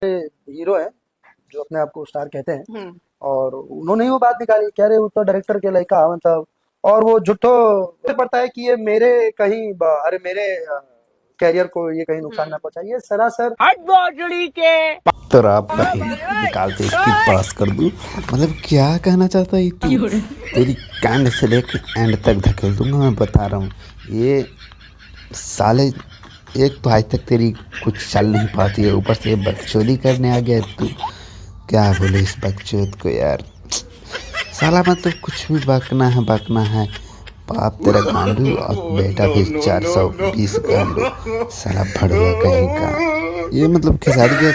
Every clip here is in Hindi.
हीरो है जो अपने आप को स्टार कहते हैं, हम्म। और उन्होंने ही वो बात निकाली, कह रहे वो तो डायरेक्टर के लड़का मतलब, और वो झूठो पड़ता है कि ये मेरे कहीं अरे मेरे कैरियर को ये कहीं नुकसान ना पहुंचाए, ये सरासर हट भोसड़ी के। तो आप भाई निकालते इसकी पास कर दूं। मतलब क्या कहना चाहता है तू? तेरी कांड से लेके एंड तक धकेल दूंगा, मैं बता रहा हूँ। ये साले, एक तो आज तक तेरी कुछ चल नहीं पाती है, ऊपर से ये बकचोदी करने आ गया है तू। क्या बोले इस बकचोद को यार। साला मतलब कुछ भी बकना है बकना है। बाप तेरा गांडू और बेटा भी 420 गांडू। साला भड़वा कहीं का। ये मतलब खेसारी क्या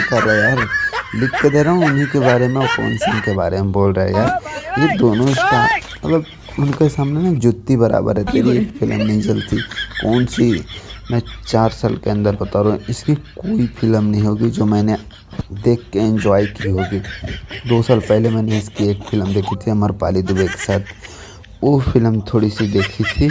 कर रहा है यार। लिख के दे रहा हूँ उन्हीं के बारे में और पवन सिंह के बारे में बोल रहा है यार। ये दोनों स्टार मतलब उनके सामने ना जुत्ती बराबर है। तेरी एक फिल्म नहीं चलती। कौन सी? मैं 4 साल के अंदर बता रहा हूँ, इसकी कोई फिल्म नहीं होगी जो मैंने देख के एंजॉय की होगी। 2 साल पहले मैंने इसकी एक फिल्म देखी थी अमरपाली दुबे के साथ। वो फिल्म थोड़ी सी देखी थी।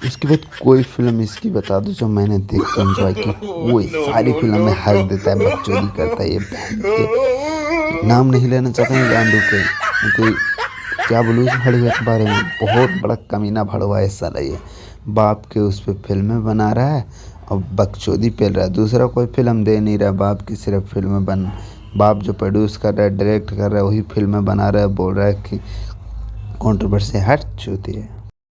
उसके बाद कोई फिल्म इसकी बता दो जो मैंने देख के एंजॉय की। वो सारी फिल्म में हक देता है, बकचोदी करता है ये बहन के। नाम नहीं लेना चाहता हूँ गांडू के, क्योंकि क्या बोलूँ इस भड़वे के बारे में। बहुत बड़ा कमीना भड़वा है साला ये। बाप के उस पर फिल्में बना रहा है और बकचोदी पेल रहा है। दूसरा कोई फिल्म दे नहीं रहा, बाप की सिर्फ फिल्में बन। बाप जो प्रोड्यूस कर रहा है डायरेक्ट कर रहा है वही फिल्में बना रहा है, बोल रहा है कि कंट्रोवर्सी हट चुकी है।